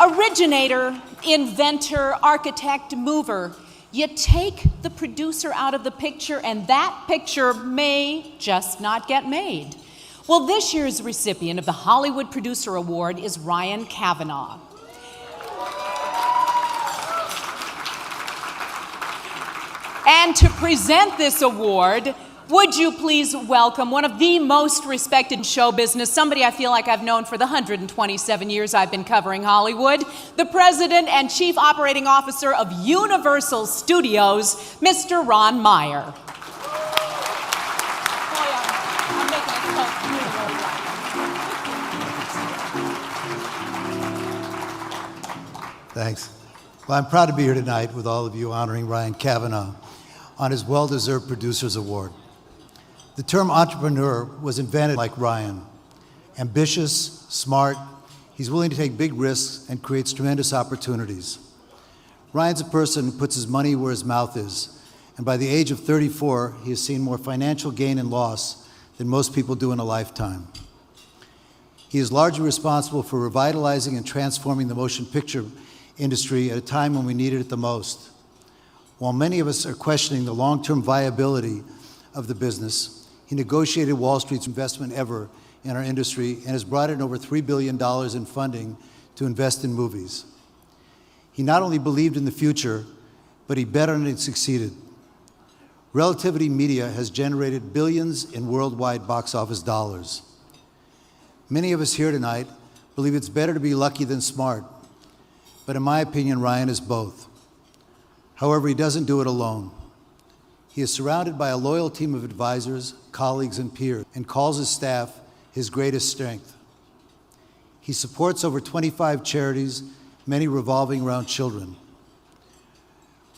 Originator, inventor, architect, mover. You take the producer out of the picture and that picture may just not get made. Well, this year's recipient of the Hollywood Producer Award is Ryan Kavanaugh. And to present this award, would you please welcome one of the most respected in show business, somebody I feel like I've known for the 127 years I've been covering Hollywood, the president and chief operating officer of Universal Studios, Mr. Ron Meyer. Thanks. Well, I'm proud to be here tonight with all of you honoring Ryan Kavanaugh on his well-deserved Producers Award. The term entrepreneur was invented like Ryan. Ambitious, smart, he's willing to take big risks and creates tremendous opportunities. Ryan's a person who puts his money where his mouth is, and by the age of 34, he has seen more financial gain and loss than most people do in a lifetime. He is largely responsible for revitalizing and transforming the motion picture industry at a time when we needed it the most. While many of us are questioning the long-term viability of the business, he negotiated Wall Street's investment ever in our industry and has brought in over $3 billion in funding to invest in movies. He not only believed in the future, but he bet on it and succeeded. Relativity Media has generated billions in worldwide box office dollars. Many of us here tonight believe it's better to be lucky than smart, but in my opinion, Ryan is both. However, he doesn't do it alone. He is surrounded by a loyal team of advisors, colleagues, and peers, and calls his staff his greatest strength. He supports over 25 charities, many revolving around children.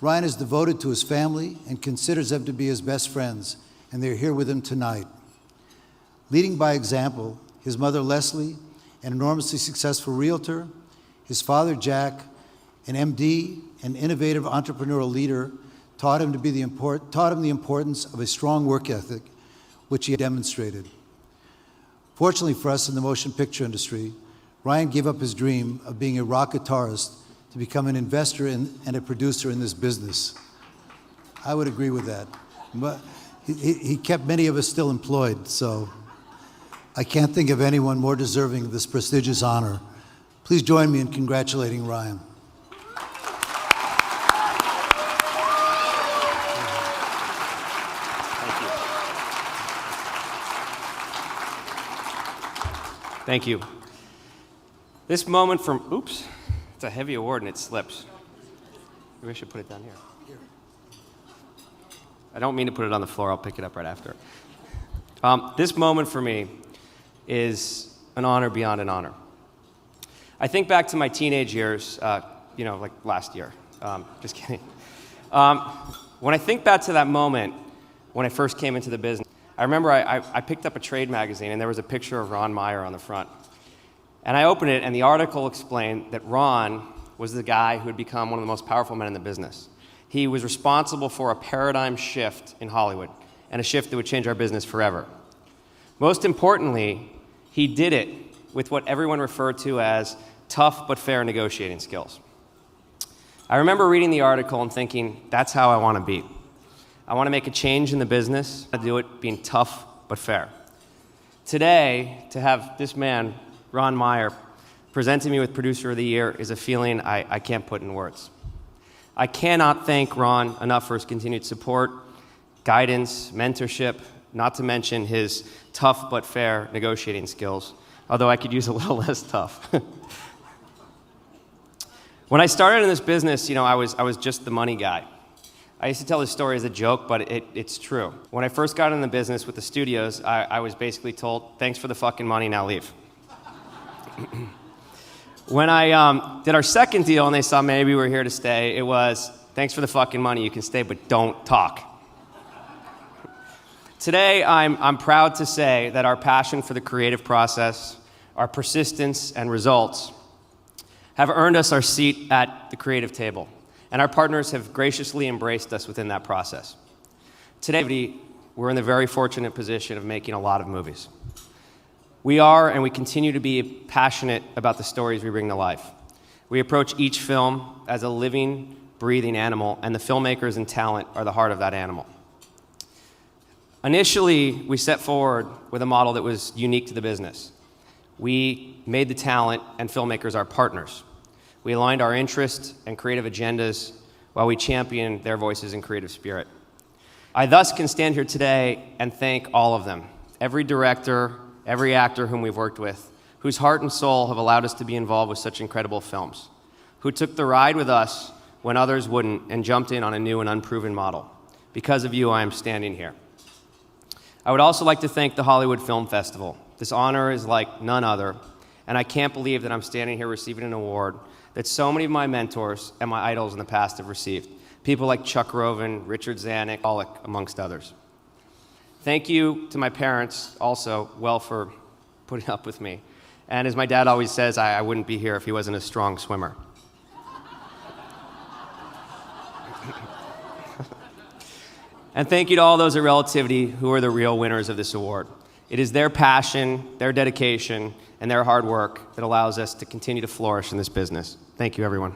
Ryan is devoted to his family and considers them to be his best friends, and they're here with him tonight. Leading by example, his mother Leslie, an enormously successful realtor, his father Jack, an MD, an innovative entrepreneurial leader, taught him the importance of a strong work ethic, which he demonstrated. Fortunately for us in the motion picture industry, Ryan gave up his dream of being a rock guitarist to become an investor and a producer in this business. I would agree with that. But he kept many of us still employed, so I can't think of anyone more deserving of this prestigious honor. Please join me in congratulating Ryan. Thank you. This moment from, oops, it's a heavy award and it slips. Maybe I should put it down here. I don't mean to put it on the floor, I'll pick it up right after. This moment for me is an honor beyond an honor. I think back to my teenage years, like last year. Just kidding. When I think back to that moment when I first came into the business, I remember I picked up a trade magazine and there was a picture of Ron Meyer on the front. And I opened it and the article explained that Ron was the guy who had become one of the most powerful men in the business. He was responsible for a paradigm shift in Hollywood and a shift that would change our business forever. Most importantly, he did it with what everyone referred to as tough but fair negotiating skills. I remember reading the article and thinking, that's how I want to be. I want to make a change in the business. I do it being tough but fair. Today, to have this man, Ron Meyer, presenting me with Producer of the Year is a feeling I can't put in words. I cannot thank Ron enough for his continued support, guidance, mentorship, not to mention his tough but fair negotiating skills, although I could use a little less tough. When I started in this business, I was just the money guy. I used to tell this story as a joke, but it's true. When I first got in the business with the studios, I was basically told, thanks for the fucking money, now leave. When I did our second deal and they saw maybe we were here to stay, it was, thanks for the fucking money, you can stay, but don't talk. Today, I'm proud to say that our passion for the creative process, our persistence and results have earned us our seat at the creative table. And our partners have graciously embraced us within that process. Today, we're in the very fortunate position of making a lot of movies. We are, and we continue to be passionate about the stories we bring to life. We approach each film as a living, breathing animal, and the filmmakers and talent are the heart of that animal. Initially, we set forward with a model that was unique to the business. We made the talent and filmmakers our partners. We aligned our interests and creative agendas while we championed their voices and creative spirit. I thus can stand here today and thank all of them, every director, every actor whom we've worked with, whose heart and soul have allowed us to be involved with such incredible films, who took the ride with us when others wouldn't and jumped in on a new and unproven model. Because of you, I am standing here. I would also like to thank the Hollywood Film Festival. This honor is like none other, and I can't believe that I'm standing here receiving an award that so many of my mentors and my idols in the past have received. People like Chuck Roven, Richard Zanuck, Pollock, amongst others. Thank you to my parents also, for putting up with me. And as my dad always says, I wouldn't be here if he wasn't a strong swimmer. And thank you to all those at Relativity who are the real winners of this award. It is their passion, their dedication, and their hard work that allows us to continue to flourish in this business. Thank you, everyone.